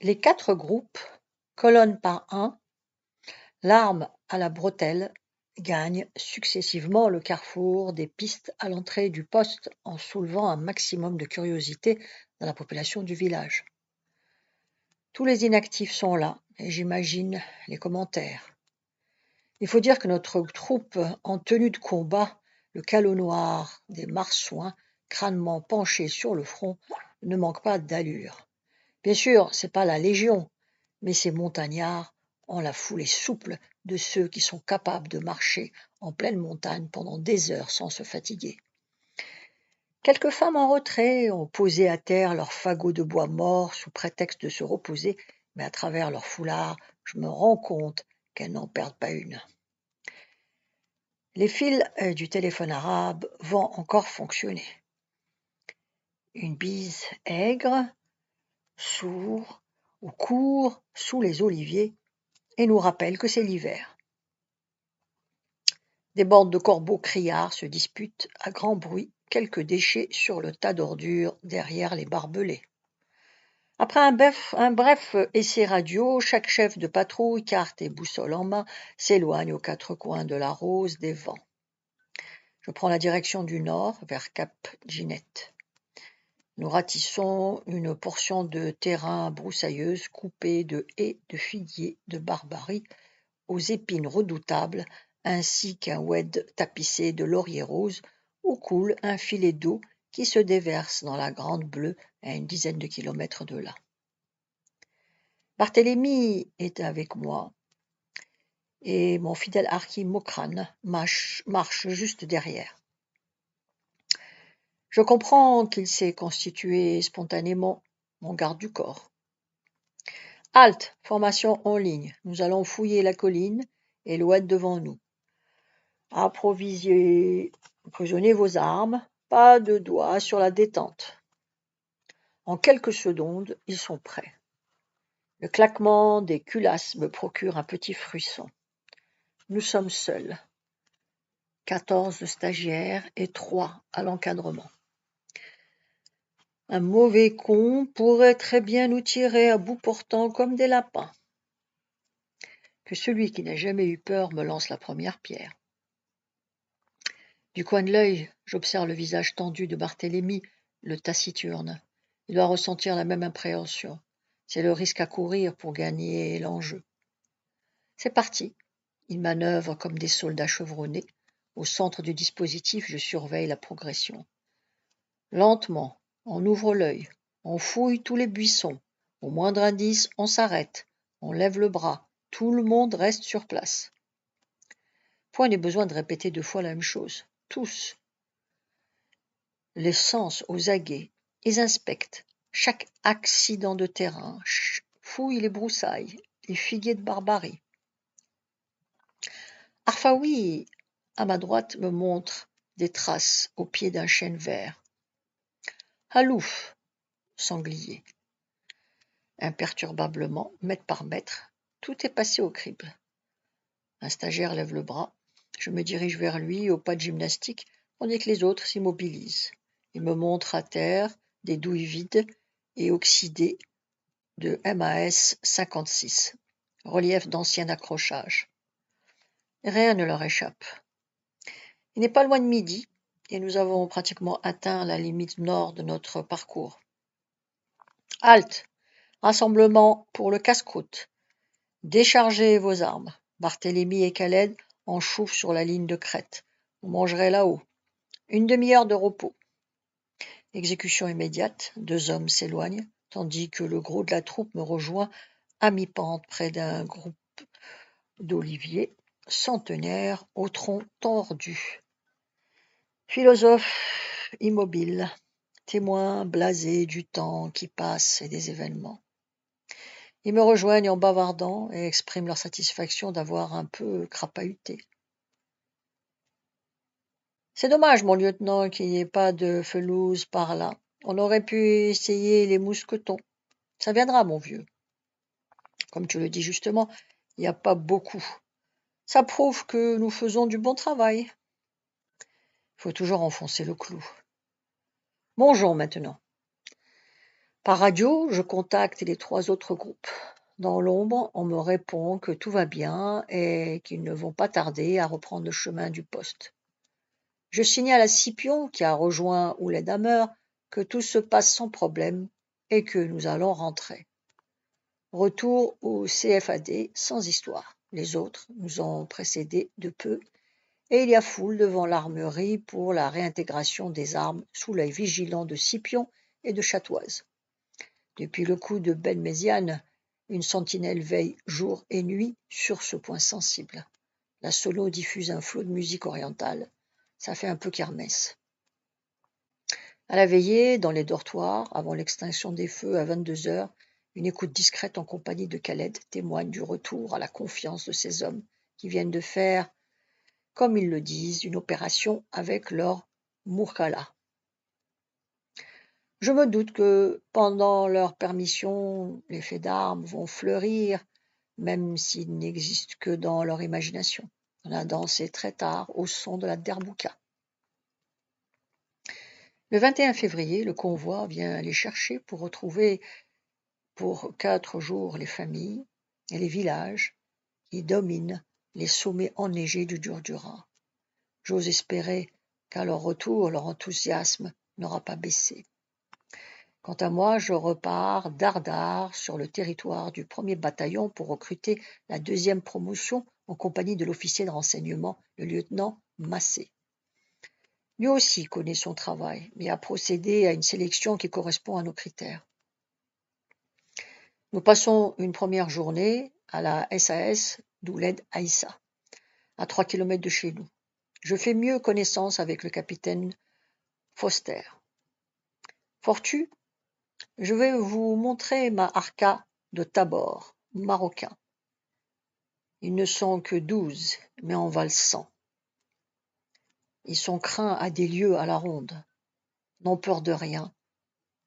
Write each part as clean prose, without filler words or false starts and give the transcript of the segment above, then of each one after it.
Les 4 groupes, colonne par un, l'arme à la bretelle, gagnent successivement le carrefour des pistes à l'entrée du poste en soulevant un maximum de curiosité dans la population du village. Tous les inactifs sont là et j'imagine les commentaires. Il faut dire que notre troupe en tenue de combat, le calot noir des marsouins, crânement penché sur le front, ne manque pas d'allure. Bien sûr, c'est pas la Légion, mais ces montagnards ont la foulée souple de ceux qui sont capables de marcher en pleine montagne pendant des heures sans se fatiguer. Quelques femmes en retrait ont posé à terre leurs fagots de bois mort sous prétexte de se reposer, mais à travers leur foulard, je me rends compte qu'elles n'en perdent pas une. Les fils du téléphone arabe vont encore fonctionner. Une bise aigre, sourd ou court sous les oliviers et nous rappelle que c'est l'hiver. Des bandes de corbeaux criards se disputent à grand bruit quelques déchets sur le tas d'ordures derrière les barbelés. Après un bref essai radio, chaque chef de patrouille, carte et boussole en main, s'éloigne aux 4 coins de la rose des vents. Je prends la direction du nord, vers Cap Ginette. Nous ratissons une portion de terrain broussailleuse coupée de haies de figuiers de Barbarie aux épines redoutables, ainsi qu'un oued tapissé de lauriers roses où coule un filet d'eau qui se déverse dans la Grande Bleue à une dizaine de kilomètres de là. Barthélemy est avec moi et mon fidèle Arki Mokrane marche juste derrière. Je comprends qu'il s'est constitué spontanément mon garde du corps. Halte, formation en ligne. Nous allons fouiller la colline et l'oued devant nous. Approvisionnez vos armes, pas de doigts sur la détente. En quelques secondes, ils sont prêts. Le claquement des culasses me procure un petit frisson. Nous sommes seuls. 14 stagiaires et 3 à l'encadrement. Un mauvais con pourrait très bien nous tirer à bout portant comme des lapins. Que celui qui n'a jamais eu peur me lance la première pierre. Du coin de l'œil, j'observe le visage tendu de Barthélemy, le taciturne. Il doit ressentir la même appréhension. C'est le risque à courir pour gagner l'enjeu. C'est parti. Ils manœuvrent comme des soldats chevronnés. Au centre du dispositif, je surveille la progression. Lentement, on ouvre l'œil, on fouille tous les buissons. Au moindre indice, on s'arrête, on lève le bras. Tout le monde reste sur place. Point n'est besoin de répéter 2 fois la même chose. Tous. Les sens aux aguets, ils inspectent chaque accident de terrain, fouillent les broussailles, les figuiers de Barbarie. Arfaoui, à ma droite, me montre des traces au pied d'un chêne vert. Halouf, sanglier. Imperturbablement, mètre par mètre, tout est passé au crible. Un stagiaire lève le bras. Je me dirige vers lui au pas de gymnastique, tandis que les autres s'immobilisent. Il me montre à terre des douilles vides et oxydées de MAS 56, relief d'ancien accrochage. Rien ne leur échappe. Il n'est pas loin de midi et nous avons pratiquement atteint la limite nord de notre parcours. Halte! Rassemblement pour le casse-croûte. Déchargez vos armes. Barthélemy et Khaled en chouffent sur la ligne de crête. Vous mangerez là-haut. Une demi-heure de repos. Exécution immédiate. 2 hommes s'éloignent, tandis que le gros de la troupe me rejoint à mi-pente près d'un groupe d'oliviers centenaires au tronc tordu. Philosophes immobiles, témoins blasés du temps qui passe et des événements. Ils me rejoignent en bavardant et expriment leur satisfaction d'avoir un peu crapahuté. C'est dommage, mon lieutenant, qu'il n'y ait pas de pelouse par là. On aurait pu essayer les mousquetons. Ça viendra, mon vieux. Comme tu le dis justement, il n'y a pas beaucoup. Ça prouve que nous faisons du bon travail. Il faut toujours enfoncer le clou. Mangeons maintenant. Par radio, je contacte les 3 autres groupes. Dans l'ombre, on me répond que tout va bien et qu'ils ne vont pas tarder à reprendre le chemin du poste. Je signale à Scipion, qui a rejoint Ouled Amer, que tout se passe sans problème et que nous allons rentrer. Retour au CFAD sans histoire. Les autres nous ont précédés de peu et il y a foule devant l'armurerie pour la réintégration des armes sous l'œil vigilant de Scipion et de Chatoise. Depuis le coup de Ben Méziane, une sentinelle veille jour et nuit sur ce point sensible. La sono diffuse un flot de musique orientale. Ça fait un peu kermesse. À la veillée, dans les dortoirs, avant l'extinction des feux à 22 heures, une écoute discrète en compagnie de Khaled témoigne du retour à la confiance de ces hommes qui viennent de faire, comme ils le disent, une opération avec leur Mourkala. Je me doute que, pendant leur permission, les faits d'armes vont fleurir, même s'ils n'existent que dans leur imagination. On a dansé très tard au son de la derbouka. Le 21 février, le convoi vient les chercher pour retrouver pour 4 jours les familles et les villages qui dominent les sommets enneigés du Durdura. J'ose espérer qu'à leur retour, leur enthousiasme n'aura pas baissé. Quant à moi, je repars dardard sur le territoire du 1er bataillon pour recruter la 2e promotion en compagnie de l'officier de renseignement, le lieutenant Massé. Lui aussi connaît son travail, mais a procédé à une sélection qui correspond à nos critères. Nous passons une première journée à la SAS d'Ouled Aïssa, à 3 km de chez nous. Je fais mieux connaissance avec le capitaine Foster. Fortu, je vais vous montrer ma harka de Tabor, marocain. Ils ne sont que 12, mais en valent 100. Ils sont craints à des lieues à la ronde, n'ont peur de rien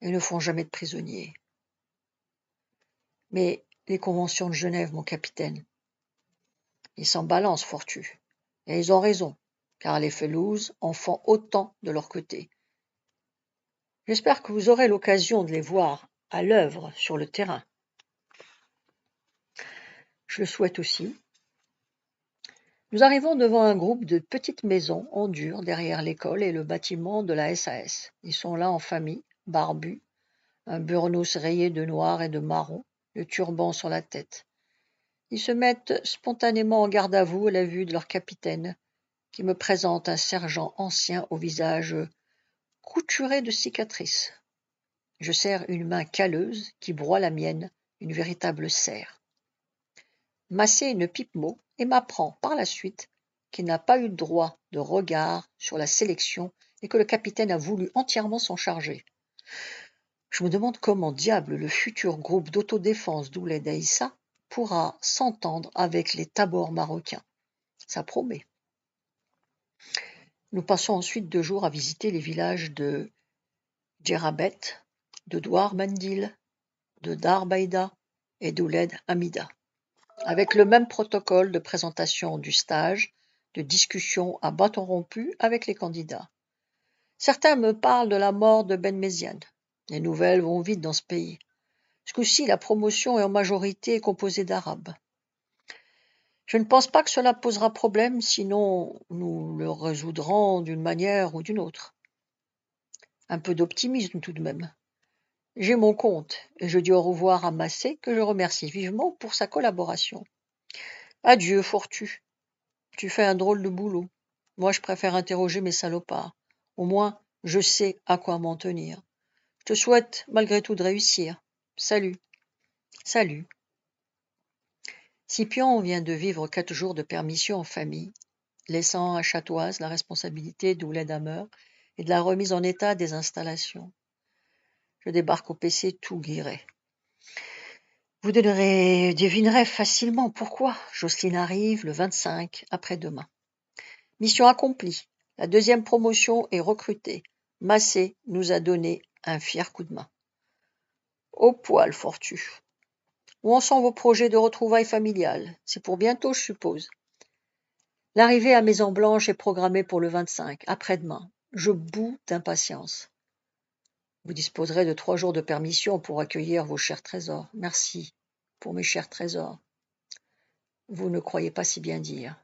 et ne font jamais de prisonniers. Mais les conventions de Genève, mon capitaine, ils s'en balancent, Fortu, et ils ont raison, car les Felouz en font autant de leur côté. J'espère que vous aurez l'occasion de les voir à l'œuvre sur le terrain. Je le souhaite aussi. Nous arrivons devant un groupe de petites maisons en dur derrière l'école et le bâtiment de la SAS. Ils sont là en famille, barbus, un burnous rayé de noir et de marron, le turban sur la tête. Ils se mettent spontanément en garde à vous à la vue de leur capitaine, qui me présente un sergent ancien au visage couturé de cicatrices. Je serre une main calleuse qui broie la mienne, une véritable serre. Massé ne pipe mot et m'apprend par la suite qu'il n'a pas eu droit de regard sur la sélection et que le capitaine a voulu entièrement s'en charger. Je me demande comment diable le futur groupe d'autodéfense d'Ouled Aïssa pourra s'entendre avec les Tabors marocains. Ça promet. Nous passons ensuite 2 jours à visiter les villages de Djerabet, de Douar Mendil, de Dar Baïda et d'Ouled Hamida, avec le même protocole de présentation du stage, de discussion à bâton rompu avec les candidats. Certains me parlent de la mort de Ben Méziane. Les nouvelles vont vite dans ce pays. Ce coup-ci, la promotion est en majorité composée d'Arabes. Je ne pense pas que cela posera problème, sinon nous le résoudrons d'une manière ou d'une autre. Un peu d'optimisme tout de même. J'ai mon compte et je dis au revoir à Massé que je remercie vivement pour sa collaboration. Adieu, Fortu. Tu fais un drôle de boulot. Moi, je préfère interroger mes salopards. Au moins, je sais à quoi m'en tenir. Je te souhaite malgré tout de réussir. Salut. Salut. Scipion vient de vivre 4 jours de permission en famille, laissant à Chatoise la responsabilité d'Ouled Amer et de la remise en état des installations. Je débarque au PC tout guiré. Vous devinerez facilement pourquoi Jocelyne arrive le 25, après-demain. Mission accomplie. La 2e promotion est recrutée. Massé nous a donné un fier coup de main. Au poil, Fortu. Où en sont vos projets de retrouvailles familiales? C'est pour bientôt, je suppose. L'arrivée à Maison-Blanche est programmée pour le 25, après-demain. Je boue d'impatience. Vous disposerez de 3 jours de permission pour accueillir vos chers trésors. Merci pour mes chers trésors. Vous ne croyez pas si bien dire.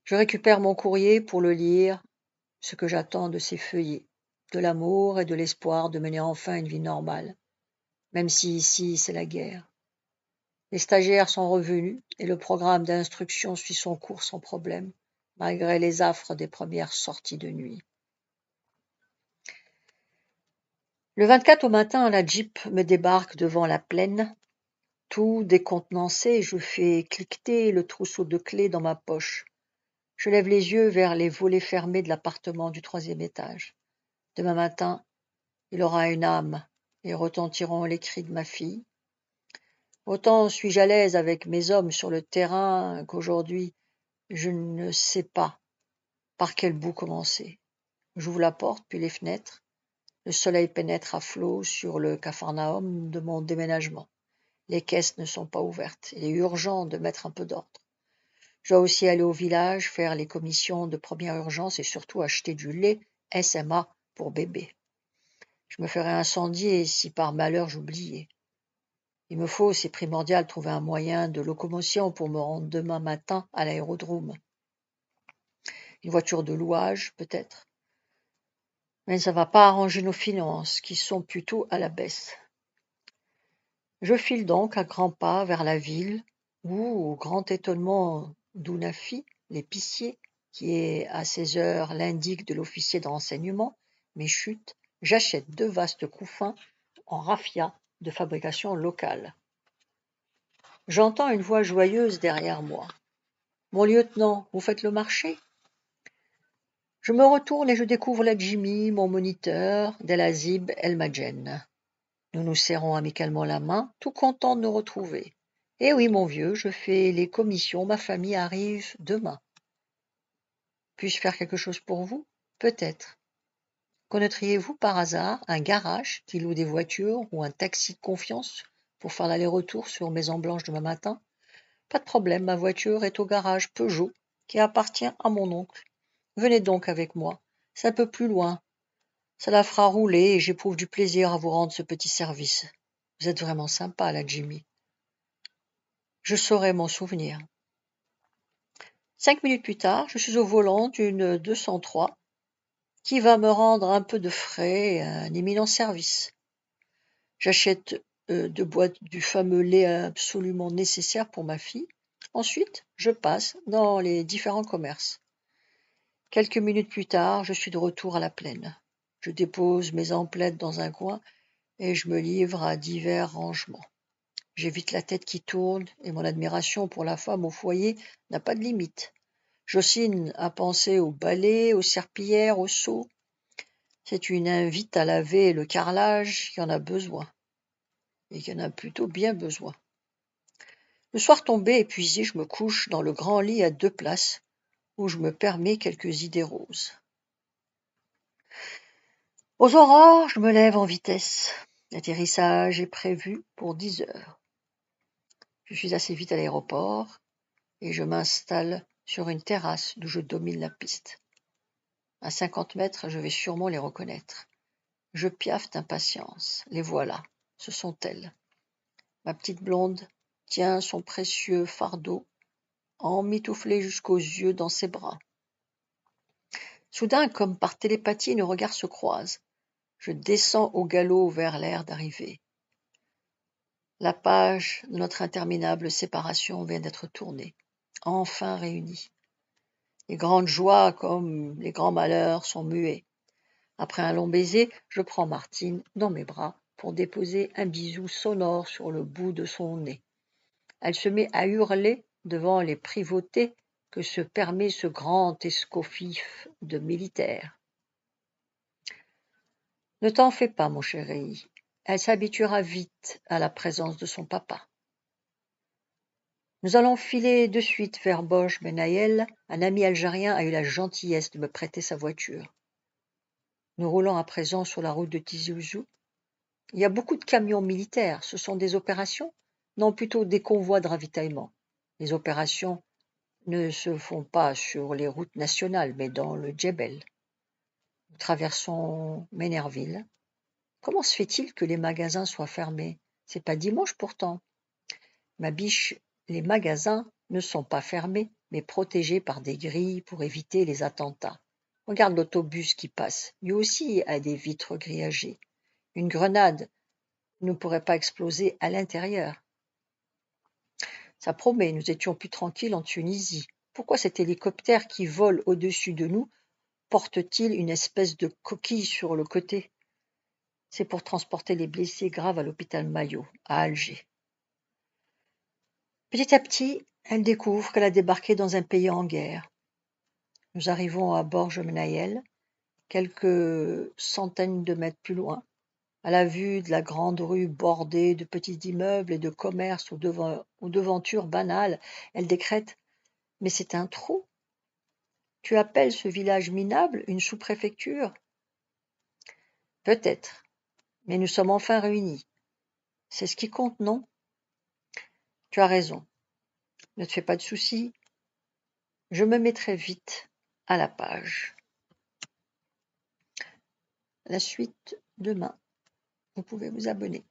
Je récupère mon courrier pour le lire, ce que j'attends de ces feuillets, de l'amour et de l'espoir de mener enfin une vie normale, même si ici c'est la guerre. Les stagiaires sont revenus et le programme d'instruction suit son cours sans problème, malgré les affres des premières sorties de nuit. Le 24 au matin, la Jeep me débarque devant la plaine. Tout décontenancé, je fais cliqueter le trousseau de clés dans ma poche. Je lève les yeux vers les volets fermés de l'appartement du 3e étage. Demain matin, il aura une âme et retentiront les cris de ma fille. Autant suis-je à l'aise avec mes hommes sur le terrain qu'aujourd'hui, je ne sais pas par quel bout commencer. J'ouvre la porte, puis les fenêtres. Le soleil pénètre à flot sur le capharnaüm de mon déménagement. Les caisses ne sont pas ouvertes. Il est urgent de mettre un peu d'ordre. Je dois aussi aller au village, faire les commissions de première urgence et surtout acheter du lait SMA pour bébé. Je me ferai incendier si par malheur j'oubliais. Il me faut, c'est primordial, trouver un moyen de locomotion pour me rendre demain matin à l'aérodrome. Une voiture de louage, peut-être. Mais ça ne va pas arranger nos finances, qui sont plutôt à la baisse. Je file donc à grands pas vers la ville, où, au grand étonnement d'Ounafi, l'épicier, qui est à 16 heures l'indique de l'officier de renseignement, m'échute, j'achète 2 vastes couffins en raffia de fabrication locale. J'entends une voix joyeuse derrière moi. « Mon lieutenant, vous faites le marché ?» Je me retourne et je découvre la Jimmy, mon moniteur, Delazib El-Majen. Nous nous serrons amicalement la main, tout contents de nous retrouver. « Eh oui, mon vieux, je fais les commissions, ma famille arrive demain. » « Puis-je faire quelque chose pour vous ? » ?»« Peut-être. » « Connaîtriez-vous par hasard un garage qui loue des voitures ou un taxi de confiance pour faire l'aller-retour sur Maison Blanche demain matin ? » ?»« Pas de problème, ma voiture est au garage Peugeot qui appartient à mon oncle. Venez donc avec moi, c'est un peu plus loin. Ça la fera rouler et j'éprouve du plaisir à vous rendre ce petit service. Vous êtes vraiment sympa, la Jimmy. Je saurai m'en souvenir. 5 minutes plus tard, je suis au volant d'une 203 qui va me rendre un peu de frais et un éminent service. J'achète 2 boîtes du fameux lait absolument nécessaire pour ma fille. Ensuite, je passe dans les différents commerces. Quelques minutes plus tard, je suis de retour à la plaine. Je dépose mes emplettes dans un coin et je me livre à divers rangements. J'ai vite la tête qui tourne et mon admiration pour la femme au foyer n'a pas de limite. J'oscille à penser au balai, aux serpillères, aux seaux. C'est une invite à laver le carrelage qui en a besoin, et qui en a plutôt bien besoin. Le soir tombé, épuisé, je me couche dans le grand lit à 2 places, où je me permets quelques idées roses. Aux aurores, je me lève en vitesse. L'atterrissage est prévu pour 10 heures. Je suis assez vite à l'aéroport et je m'installe sur une terrasse d'où je domine la piste. À 50 mètres, je vais sûrement les reconnaître. Je piaffe d'impatience. Les voilà, ce sont elles. Ma petite blonde tient son précieux fardeau, emmitouflé jusqu'aux yeux dans ses bras. Soudain, comme par télépathie, nos regards se croisent. Je descends au galop vers l'aire d'arrivée. La page de notre interminable séparation vient d'être tournée, enfin réunie. Les grandes joies comme les grands malheurs sont muets. Après un long baiser, je prends Martine dans mes bras pour déposer un bisou sonore sur le bout de son nez. Elle se met à hurler devant les privautés que se permet ce grand escofif de militaire. Ne t'en fais pas, mon chéri, elle s'habituera vite à la présence de son papa. Nous allons filer de suite vers Bosch Benayel. Un ami algérien a eu la gentillesse de me prêter sa voiture. Nous roulons à présent sur la route de Tizi Ouzou. Il y a beaucoup de camions militaires. Ce sont des opérations? Non, plutôt des convois de ravitaillement. Les opérations ne se font pas sur les routes nationales, mais dans le Djebel. Nous traversons Ménerville. Comment se fait-il que les magasins soient fermés? C'est pas dimanche pourtant. Ma biche, les magasins ne sont pas fermés, mais protégés par des grilles pour éviter les attentats. Regarde l'autobus qui passe. Lui aussi a des vitres grillagées. Une grenade ne pourrait pas exploser à l'intérieur. Ça promet, nous étions plus tranquilles en Tunisie. Pourquoi cet hélicoptère qui vole au-dessus de nous porte-t-il une espèce de coquille sur le côté? C'est pour transporter les blessés graves à l'hôpital Mayo, à Alger. Petit à petit, elle découvre qu'elle a débarqué dans un pays en guerre. Nous arrivons à Borj Menaïel, quelques centaines de mètres plus loin. À la vue de la grande rue bordée de petits immeubles et de commerces aux devantures banales, elle décrète: « Mais c'est un trou. Tu appelles ce village minable une sous-préfecture? » Peut-être, mais nous sommes enfin réunis. C'est ce qui compte, non? Tu as raison. Ne te fais pas de soucis. Je me mettrai vite à la page. La suite demain. Vous pouvez vous abonner.